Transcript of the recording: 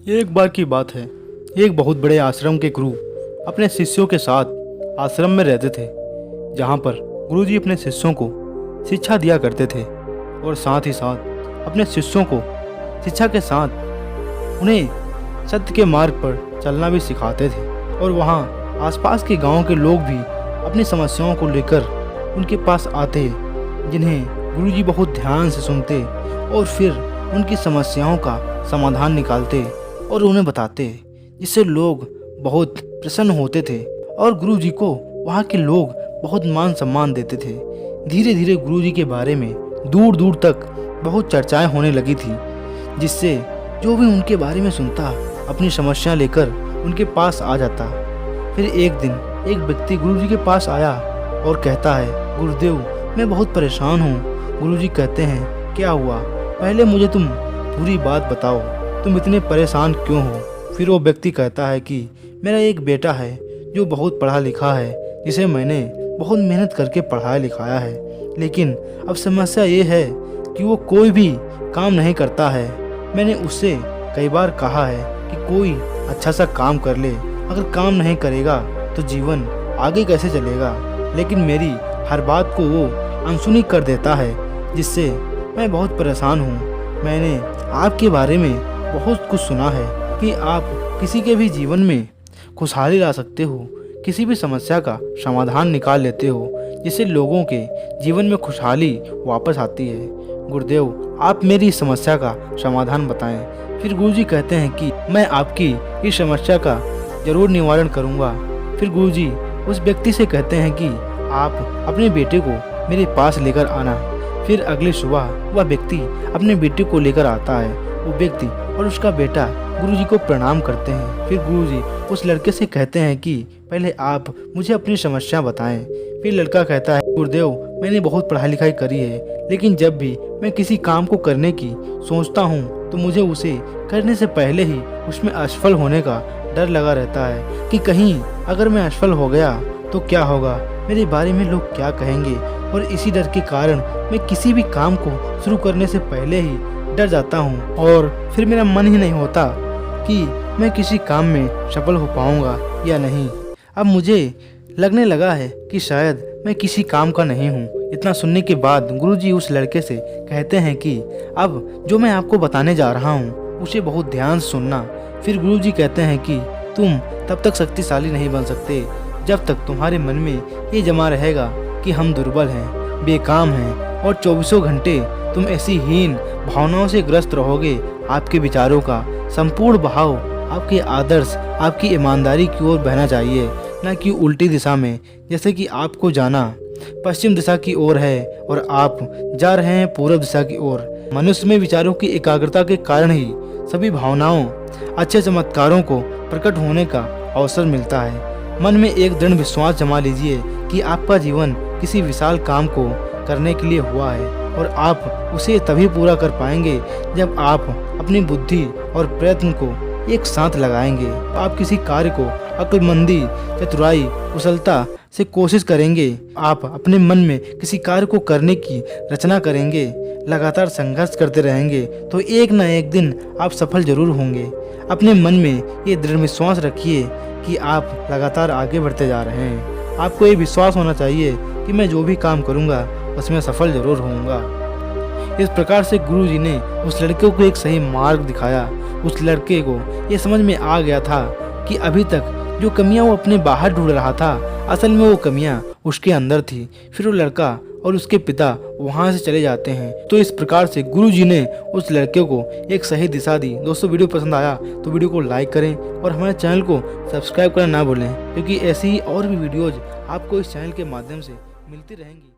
एक बार की बात है। एक बहुत बड़े आश्रम के गुरु अपने शिष्यों के साथ आश्रम में रहते थे, जहाँ पर गुरुजी अपने शिष्यों को शिक्षा दिया करते थे और साथ ही साथ अपने शिष्यों को शिक्षा के साथ उन्हें सत्य के मार्ग पर चलना भी सिखाते थे। और वहाँ आसपास के गांव के लोग भी अपनी समस्याओं को लेकर उनके पास आते, जिन्हें गुरुजी बहुत ध्यान से सुनते और फिर उनकी समस्याओं का समाधान निकालते और उन्हें बताते, जिससे लोग बहुत प्रसन्न होते थे और गुरुजी को वहाँ के लोग बहुत मान सम्मान देते थे। धीरे धीरे गुरुजी के बारे में दूर दूर तक बहुत चर्चाएं होने लगी थी, जिससे जो भी उनके बारे में सुनता अपनी समस्या लेकर उनके पास आ जाता। फिर एक दिन एक व्यक्ति गुरुजी के पास आया और कहता है, गुरुदेव मैं बहुत परेशान हूँ। गुरुजी कहते हैं, क्या हुआ, पहले मुझे तुम पूरी बात बताओ, तुम इतने परेशान क्यों हो। फिर वो व्यक्ति कहता है कि मेरा एक बेटा है जो बहुत पढ़ा लिखा है, जिसे मैंने बहुत मेहनत करके पढ़ाया लिखाया है, लेकिन अब समस्या ये है कि वो कोई भी काम नहीं करता है। मैंने उससे कई बार कहा है कि कोई अच्छा सा काम कर ले, अगर काम नहीं करेगा तो जीवन आगे कैसे चलेगा, लेकिन मेरी हर बात को वो अनसुनी कर देता है, जिससे मैं बहुत परेशान हूँ। मैंने आपके बारे में बहुत कुछ सुना है कि आप किसी के भी जीवन में खुशहाली ला सकते हो, किसी भी समस्या का समाधान निकाल लेते हो, जिससे लोगों के जीवन में खुशहाली वापस आती है। गुरुदेव आप मेरी इस समस्या का समाधान बताएं। फिर गुरुजी कहते हैं कि मैं आपकी इस समस्या का जरूर निवारण करूंगा। फिर गुरुजी उस व्यक्ति से कहते हैं कि आप अपने बेटे को मेरे पास लेकर आना। फिर अगली सुबह वह व्यक्ति अपने बेटे को लेकर आता है। वो व्यक्ति और उसका बेटा गुरुजी को प्रणाम करते हैं। फिर गुरुजी उस लड़के से कहते हैं कि पहले आप मुझे अपनी समस्या बताएं। फिर लड़का कहता है, गुरुदेव मैंने बहुत पढ़ाई लिखाई करी है, लेकिन जब भी मैं किसी काम को करने की सोचता हूँ तो मुझे उसे करने से पहले ही उसमें असफल होने का डर लगा रहता है कि कहीं अगर मैं असफल हो गया तो क्या होगा, मेरे बारे में लोग क्या कहेंगे। और इसी डर के कारण मैं किसी भी काम को शुरू करने से पहले ही डर जाता हूँ और फिर मेरा मन ही नहीं होता कि मैं किसी काम में सफल हो पाऊंगा या नहीं। अब मुझे लगने लगा है कि शायद मैं किसी काम का नहीं हूँ। इतना सुनने के बाद गुरुजी उस लड़के से कहते हैं कि अब जो मैं आपको बताने जा रहा हूँ उसे बहुत ध्यान से सुनना। फिर गुरुजी कहते हैं कि तुम तब तक शक्तिशाली नहीं बन सकते जब तक तुम्हारे मन में ये जमा रहेगा कि हम दुर्बल हैं, बेकाम हैं और 24 घंटे तुम ऐसी हीन भावनाओं से ग्रस्त रहोगे। आपके विचारों का संपूर्ण बहाव आपके आदर्श, आपकी ईमानदारी की ओर बहना चाहिए, न कि उल्टी दिशा में। जैसे कि आपको जाना पश्चिम दिशा की ओर है और आप जा रहे हैं पूर्व दिशा की ओर। मनुष्य में विचारों की एकाग्रता के कारण ही सभी भावनाओं, अच्छे चमत्कारों को प्रकट होने का अवसर मिलता है। मन में एक दृढ़ विश्वास जमा लीजिए कि आपका जीवन किसी विशाल काम को करने के लिए हुआ है और आप उसे तभी पूरा कर पाएंगे जब आप अपनी बुद्धि और प्रयत्न को एक साथ लगाएंगे। आप किसी कार्य को अक्लमंदी, चतुराई, कुशलता से कोशिश करेंगे। आप अपने मन में किसी कार्य को करने की रचना करेंगे, लगातार संघर्ष करते रहेंगे तो एक न एक दिन आप सफल जरूर होंगे। अपने मन में ये दृढ़ विश्वास रखिए कि आप लगातार आगे बढ़ते जा रहे हैं। आपको ये विश्वास होना चाहिए कि मैं जो भी काम करूँगा उसमें सफल जरूर होऊंगा। इस प्रकार से गुरुजी ने उस लड़के को एक सही मार्ग दिखाया। उस लड़के को ये समझ में आ गया था कि अभी तक जो कमियां वो अपने बाहर ढूंढ रहा था, असल में वो कमियां उसके अंदर थी। फिर वो लड़का और उसके पिता वहां से चले जाते हैं। तो इस प्रकार से गुरुजी ने उस लड़के को एक सही दिशा दी। दोस्तों वीडियो पसंद आया तो वीडियो को लाइक करें और हमारे चैनल को सब्सक्राइब करना ना भूलें, क्योंकि ऐसी ही और भी वीडियोज आपको इस चैनल के माध्यम से मिलती रहेंगी।